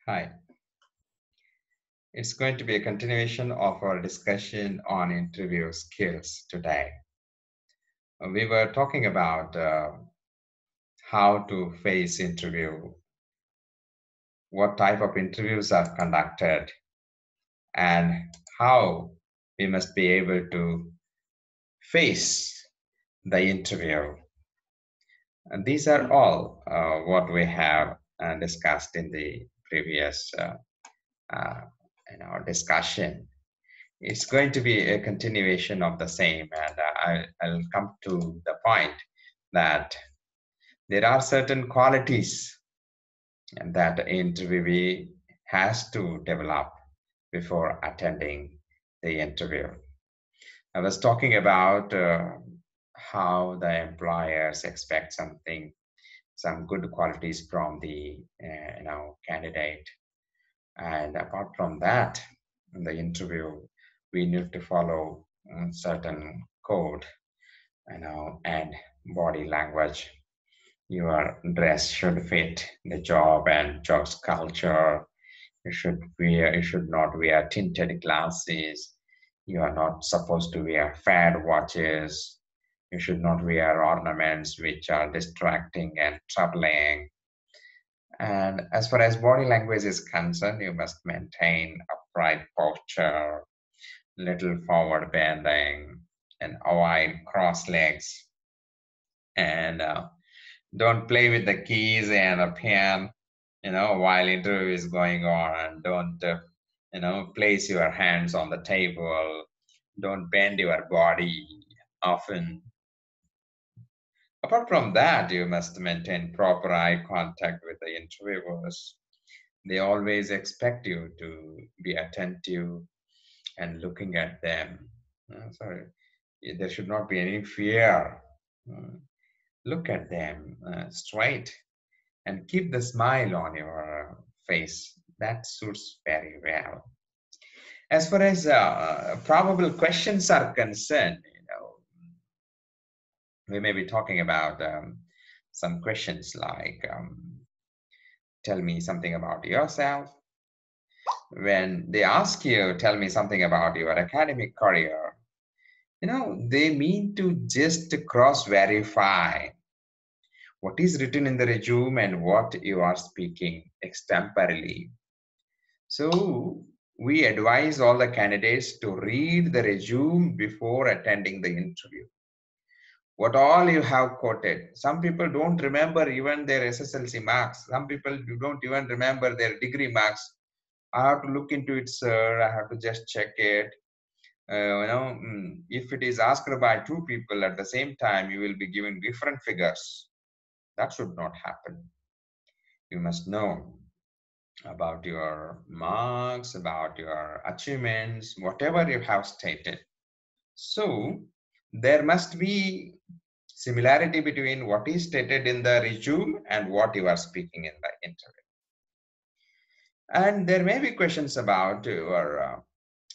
Hi, it's going to be a continuation of our discussion on interview skills today. We were talking about how to face interview, what type of interviews are conducted, and how we must be able to face the interview. And these are all what we have discussed in the previous uh, discussion. It's going to be a continuation of the same, and I'll come to the point that there are certain qualities that the interviewee has to develop before attending the interview. I was talking about how the employers expect something, some good qualities from the candidate, and apart from that, in the interview, we need to follow certain code, and body language. Your dress should fit the job and job's culture. You should not wear tinted glasses. You are not supposed to wear fad watches. You should not wear ornaments which are distracting and troubling. And as far as body language is concerned, you must maintain upright posture, little forward bending, and avoid cross legs. And don't play with the keys and a pen, while interview is going on. And don't, place your hands on the table. Don't bend your body often. Apart from that, you must maintain proper eye contact with the interviewers. They always expect you to be attentive and looking at them. Sorry, there should not be any fear. Uh, Look at them straight and keep the smile on your face. That suits very well. As far as probable questions are concerned, we may be talking about some questions like tell me something about yourself. When they ask you, tell me something about your academic career, they mean to just cross verify what is written in the resume and what you are speaking extemporally. So we advise all the candidates to read the resume before attending the interview. What all you have quoted. Some people don't remember even their SSLC marks. Some people don't even remember their degree marks. I have to look into it, sir. I have to just check it. If it is asked by two people at the same time, you will be giving different figures. That should not happen. You must know about your marks, about your achievements, whatever you have stated. So there must be similarity between what is stated in the resume and what you are speaking in the interview. And there may be questions about your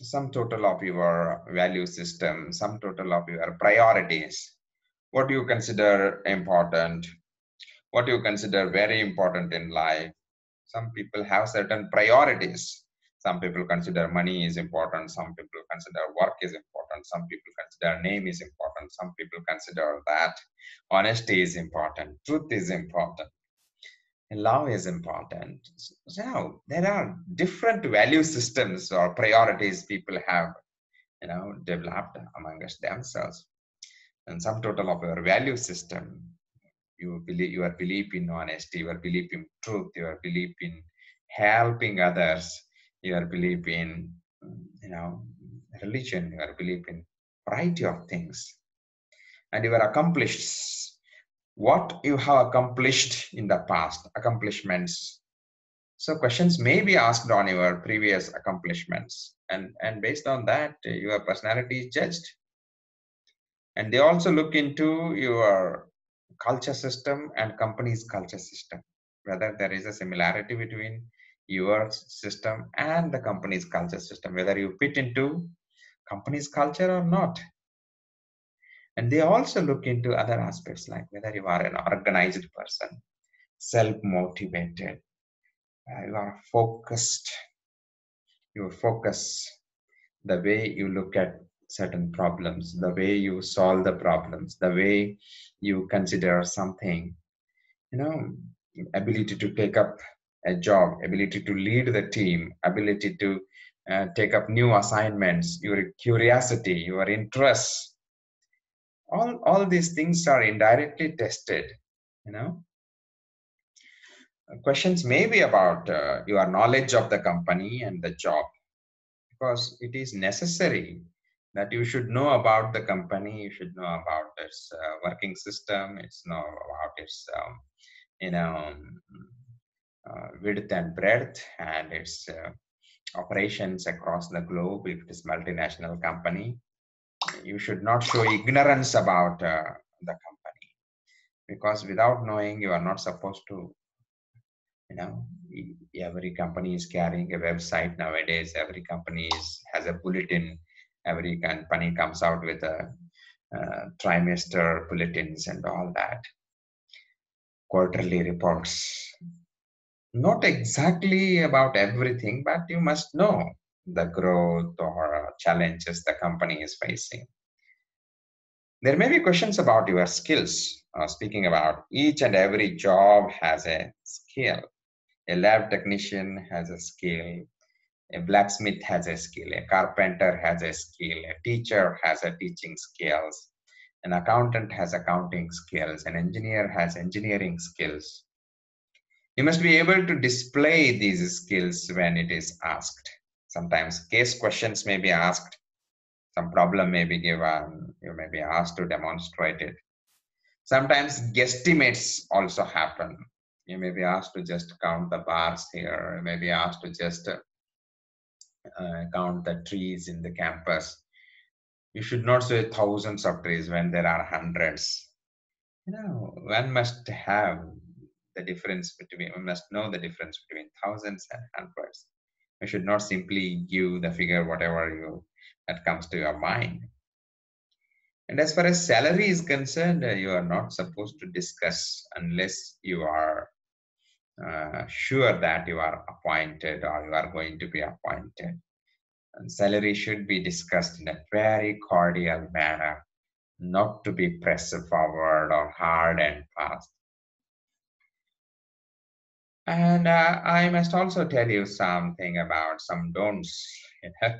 sum total of your value system, sum total of your priorities. What do you consider important? What do you consider very important in life? Some people have certain priorities. Some people consider money is important. Some people consider work is important. Some people consider name is important. Some people consider that honesty is important. Truth is important. And love is important. So there are different value systems or priorities people have, developed among us themselves. And some total of your value system, your belief in honesty, your belief in truth, your belief in helping others, your belief in religion, your belief in variety of things, and your accomplished, what you have accomplished in the past, accomplishments. So questions may be asked on your previous accomplishments, and based on that, your personality is judged. And they also look into your culture system and company's culture system, whether there is a similarity between your system and the company's culture system, whether you fit into company's culture or not. And they also look into other aspects like whether you are an organized person, self-motivated, You are focused. You focus the way you look at certain problems, the way you solve the problems, the way you consider something, you know, ability to take up a job, ability to lead the team, ability to take up new assignments, your curiosity, your interests, all these things are indirectly tested, you know. Questions may be about your knowledge of the company and the job, because it is necessary that you should know about the company, you should know about its working system, it's know about its you know width and breadth, and its operations across the globe. If it is multinational company, you should not show ignorance about the company, because without knowing, you are not supposed to, you know. Every company is carrying a website nowadays, every company has a bulletin, every company comes out with a trimester bulletins and all that, quarterly reports. Not exactly about everything, but you must know the growth or challenges the company is facing. There may be questions about your skills. Speaking about, each and every job has a skill. A lab technician has a skill. A blacksmith has a skill. A carpenter has a skill. A teacher has a teaching skills. An accountant has accounting skills. An engineer has engineering skills. You must be able to display these skills when it is asked. Sometimes case questions may be asked. Some problem may be given. You may be asked to demonstrate it. Sometimes guesstimates also happen. You may be asked to just count the bars here. You may be asked to just count the trees in the campus. You should not say thousands of trees when there are hundreds. You know, one must have the difference between, one must know the difference between thousands and hundreds. You should not simply give the figure whatever you that comes to your mind. And as far as salary is concerned, you are not supposed to discuss unless you are sure that you are appointed or you are going to be appointed. And salary should be discussed in a very cordial manner, not to be pressed forward or hard and fast. And I must also tell you something about some don'ts. You know?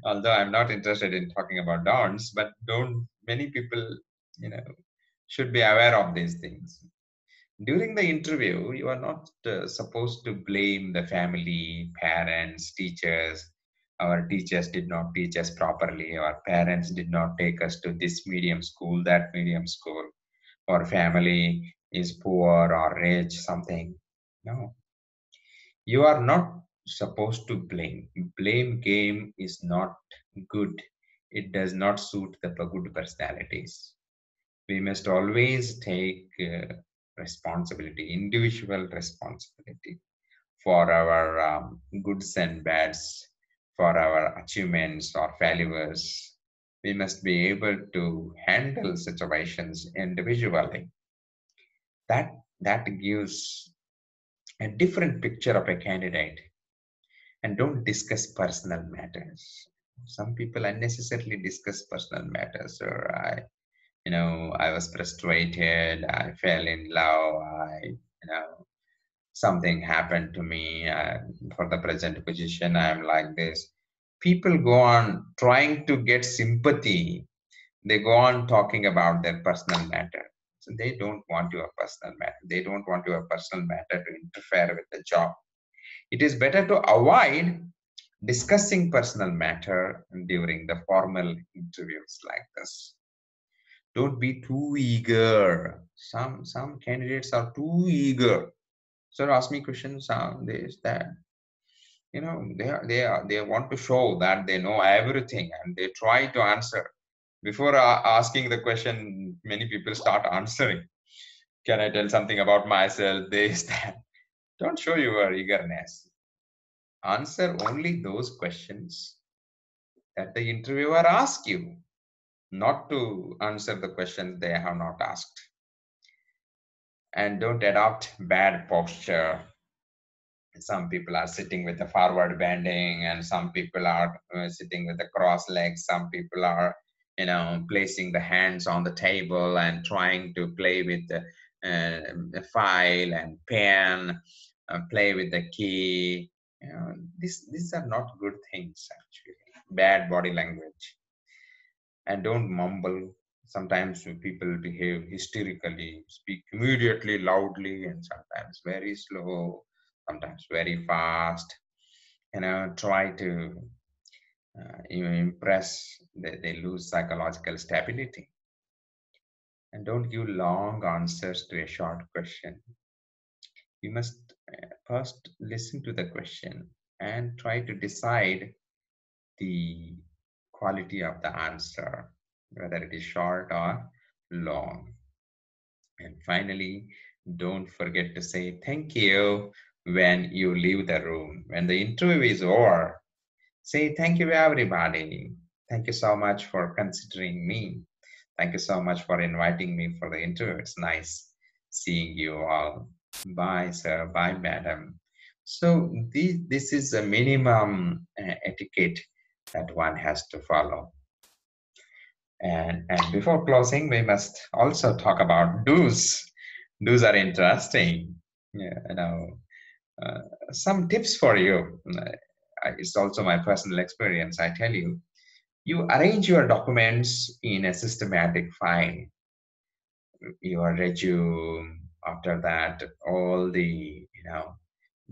Although I'm not interested in talking about don'ts, but don't many people, you know, should be aware of these things. During the interview, you are not supposed to blame the family, parents, teachers. Our teachers did not teach us properly. Our parents did not take us to this medium school, that medium school. Our family is poor or rich, something. No, you are not supposed to blame. Blame game is not good. It does not suit the good personalities. We must always take responsibility, individual responsibility for our goods and bads, for our achievements or failures. We must be able to handle situations individually. That gives a different picture of a candidate. And don't discuss personal matters. Some people unnecessarily discuss personal matters, or I was frustrated, I fell in love, something happened to me. For the present position, I'm like this. People go on trying to get sympathy. They go on talking about their personal matter. So they don't want your personal matter. They don't want your personal matter to interfere with the job. It is better to avoid discussing personal matter during the formal interviews like this. Don't be too eager. Some candidates are too eager. So ask me questions on this, that. They want to show that they know everything and they try to answer. Before asking the question, many people start answering. Can I tell something about myself? This, that. Don't show your eagerness. Answer only those questions that the interviewer asks you, not to answer the questions they have not asked. And don't adopt bad posture. Some people are sitting with the forward bending, and some people are sitting with the cross legs. Some people are, placing the hands on the table and trying to play with the file and pen, play with the key. These are not good things, actually. Bad body language. And don't mumble. Sometimes people behave hysterically, speak immediately loudly, and sometimes very slow, sometimes very fast. Try to impress. They lose psychological stability. And don't give long answers to a short question. You must first listen to the question and try to decide the quality of the answer, whether it is short or long. And finally, don't forget to say thank you when you leave the room. When the interview is over, say thank you, everybody. Thank you so much for considering me. Thank you so much for inviting me for the interview. It's nice seeing you all. Bye, sir. Bye, madam. So this is a minimum etiquette that one has to follow. And before closing, we must also talk about do's. Do's are interesting. Yeah, uh, some tips for you. It's also my personal experience. I tell you, you arrange your documents in a systematic file. Your resume, after that, all the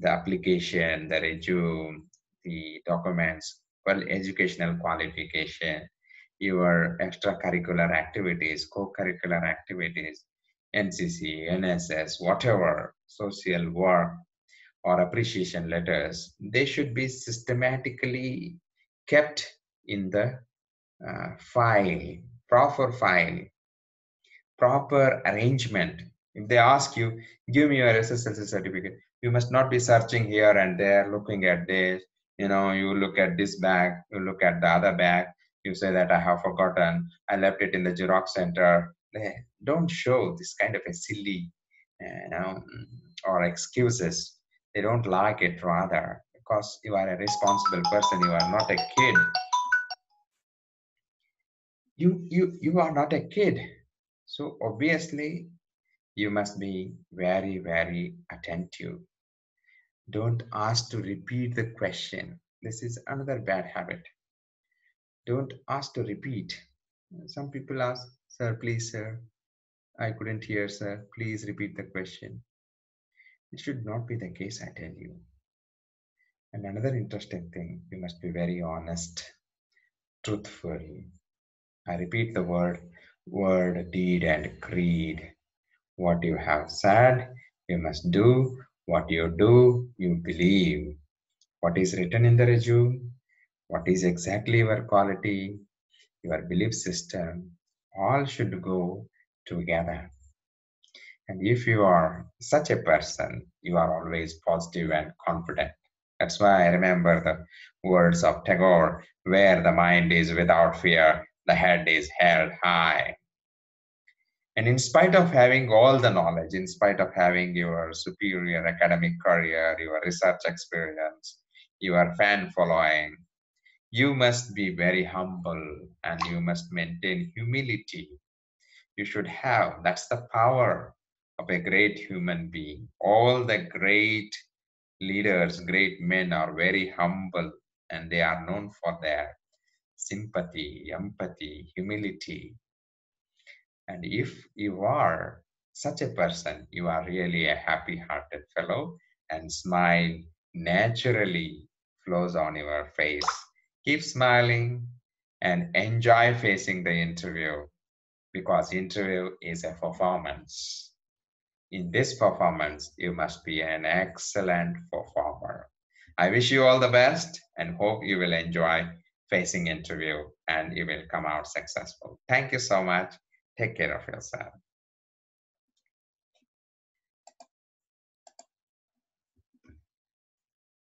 application, the resume, the documents, well, educational qualification, your extracurricular activities, co-curricular activities, NCC, NSS, whatever, social work or appreciation letters, they should be systematically kept in the file, proper file, proper arrangement. If they ask you, give me your SSLC certificate, you must not be searching here and there, looking at this. You look at this bag, you look at the other bag, you say that I have forgotten, I left it in the Xerox center. Don't show this kind of a silly, you know, or excuses. They don't like it, rather, because you are a responsible person, you are not a kid. You are not a kid. So obviously, you must be very, very attentive. Don't ask to repeat the question. This is another bad habit. Don't ask to repeat. Some people ask, sir, please, sir, I couldn't hear, sir. Please repeat the question. It should not be the case, I tell you. And another interesting thing, you must be very honest, truthful. I repeat the word, deed, and creed. What you have said, you must do. What you do, you believe. What is written in the resume, what is exactly your quality, your belief system, all should go together. And if you are such a person, you are always positive and confident. That's why I remember the words of Tagore, where the mind is without fear, the head is held high. And in spite of having all the knowledge, in spite of having your superior academic career, your research experience, your fan following, you must be very humble and you must maintain humility. You should have, that's the power of a great human being. All the great leaders, great men are very humble, and they are known for their sympathy, empathy, humility. And if you are such a person, you are really a happy hearted fellow, and smile naturally flows on your face. Keep smiling and enjoy facing the interview, because interview is a performance. In this performance, you must be an excellent performer. I wish you all the best and hope you will enjoy facing interview and you will come out successful. Thank you so much. Take care of yourself.